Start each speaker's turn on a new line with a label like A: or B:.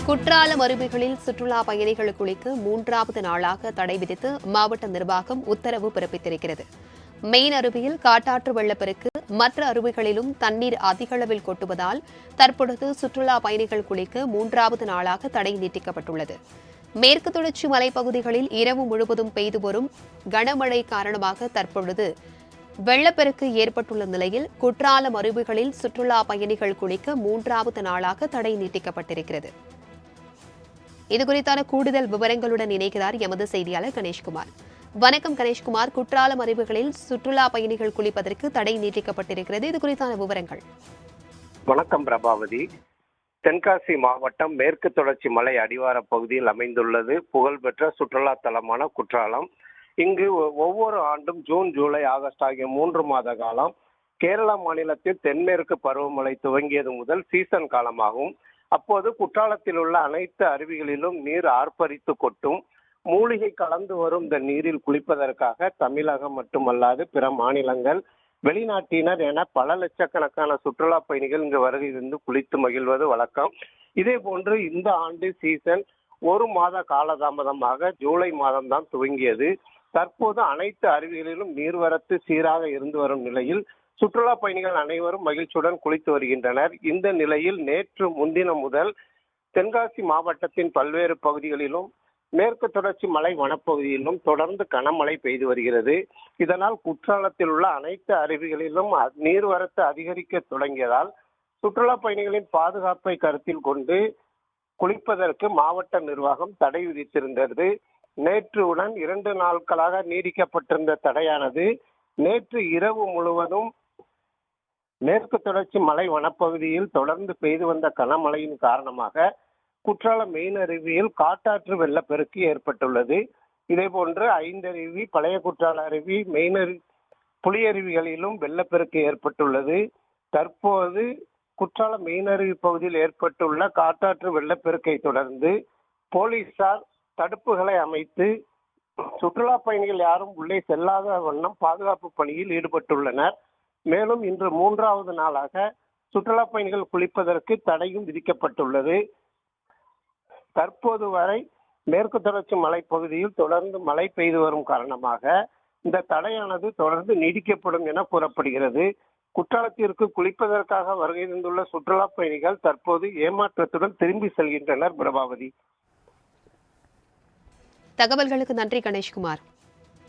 A: குற்றாலம் அருவிகளில் சுற்றுலா பயணிகள் குளிக்க 3வது நாளாக தடை விதித்து மாவட்ட நிர்வாகம் உத்தரவு பிறப்பித்திருக்கிறது. மெயின் அருவியில் காட்டாற்று வெள்ளப்பெருக்கு, மற்ற அருவிகளிலும் தண்ணீர் அதிக அளவில் கொட்டுவதால் தற்பொழுது சுற்றுலா பயணிகள் குளிக்க 3வது நாளாக தடை நீட்டிக்கப்பட்டுள்ளது. மேற்கு தொடர்ச்சி மலைப்பகுதிகளில் இரவு முழுவதும் பெய்து வரும் கனமழை காரணமாக தற்பொழுது வெள்ளப்பெருக்கு ஏற்பட்டுள்ள நிலையில் குற்றாலம் அருவிகளில் சுற்றுலா பயணிகள் குளிக்க 3வது நாளாக தடை நீட்டிக்கப்பட்டிருக்கிறது. இதுகுறித்தான கூடுதல் விவரங்களுடன் இணைக்கிறார் எமது செய்தியாளர் கணேஷ்குமார். வணக்கம் கணேஷ்குமார். குற்றாலம் அருவிகளில் சுற்றுலா பயணிகள் குளிப்பதற்கு தடை நீட்டிக்கப்பட்டிருக்கிறது. இது குறித்தான விவரங்கள்.
B: வணக்கம் பிரபாவதி. தென்காசி மாவட்டம் மேற்கு தொடர்ச்சி மலை அடிவார பகுதியில் அமைந்துள்ளது புகழ்பெற்ற சுற்றுலா தலமான குற்றாலம். இங்கு ஒவ்வொரு ஆண்டும் ஜூன், ஜூலை, ஆகஸ்ட் ஆகிய 3 மாத காலம் கேரள மாநிலத்தில் தென்மேற்கு பருவமழை துவங்கியது முதல் சீசன் காலமாகும். அப்போது குற்றாலத்தில் உள்ள அனைத்து அருவிகளிலும் நீர் ஆர்ப்பரித்து கொட்டும். மூலிகை கலந்து வரும் இந்த நீரில் குளிப்பதற்காக தமிழகம் மட்டுமல்லாது பிற மாநிலங்கள், வெளிநாட்டினர் என பல லட்சக்கணக்கான சுற்றுலா பயணிகள் இங்கு வருகை இருந்து குளித்து மகிழ்வது வழக்கம். இதே போன்று இந்த ஆண்டு சீசன் 1 மாத காலதாமதமாக ஜூலை மாதம்தான் துவங்கியது. தற்போது அனைத்து அருவிகளிலும் நீர்வரத்து சீராக இருந்து வரும் நிலையில் சுற்றுலா பயணிகள் அனைவரும் மகிழ்ச்சியுடன் குளித்து வருகின்றனர். இந்த நிலையில் நேற்று முன்தினம் முதல் தென்காசி மாவட்டத்தின் பல்வேறு பகுதிகளிலும் மேற்கு தொடர்ச்சி மலை வனப்பகுதியிலும் தொடர்ந்து கனமழை பெய்து வருகிறது. இதனால் குற்றாலத்தில் உள்ள அனைத்து அருவிகளிலும் நீர்வரத்து அதிகரிக்க தொடங்கியதால் சுற்றுலா பயணிகளின் பாதுகாப்பை கருத்தில் கொண்டு குளிப்பதற்கு மாவட்ட நிர்வாகம் தடை விதித்திருந்தது. நேற்றுடன் 2 நாட்களாக நீடிக்கப்பட்டிருந்த தடையானது நேற்று இரவு முழுவதும் மேற்கு தொடர்ச்சி மலை வனப்பகுதியில் தொடர்ந்து பெய்து வந்த கனமழையின் காரணமாக குற்றாலம் மெயின் அருவியில் காட்டாற்று வெள்ளப்பெருக்கு ஏற்பட்டுள்ளது. இதேபோன்று 5 அருவி, பழைய குற்றால அருவி, மெயின் அருவி, புலியருவிகளிலும் வெள்ளப்பெருக்கு ஏற்பட்டுள்ளது. தற்போது குற்றாலம் மெயின் அருவி பகுதியில் ஏற்பட்டுள்ள காட்டாற்று வெள்ளப்பெருக்கை தொடர்ந்து போலீசார் தடுப்புகளை அமைத்து சுற்றுலா பயணிகள் யாரும் உள்ளே செல்லாத வண்ணம் பாதுகாப்பு பணியில் ஈடுபட்டுள்ளனர். மேலும் இன்று 3வது நாளாக சுற்றுலா பயணிகள் குளிப்பதற்கு தடையும் விதிக்கப்பட்டுள்ளது. தற்போது வரை மேற்கு தொடர்ச்சி மலைப்பகுதியில் தொடர்ந்து மழை பெய்து வரும் காரணமாக இந்த தடையானது தொடர்ந்து நீடிக்கப்படும் என கூறப்படுகிறது. குற்றாலத்திற்கு குளிப்பதற்காக வருகை தந்துள்ள சுற்றுலா பயணிகள் தற்போது ஏமாற்றத்துடன் திரும்பி செல்கின்றனர். பிரபாவதி,
A: தகவல்களுக்கு நன்றி கணேஷ்குமார்.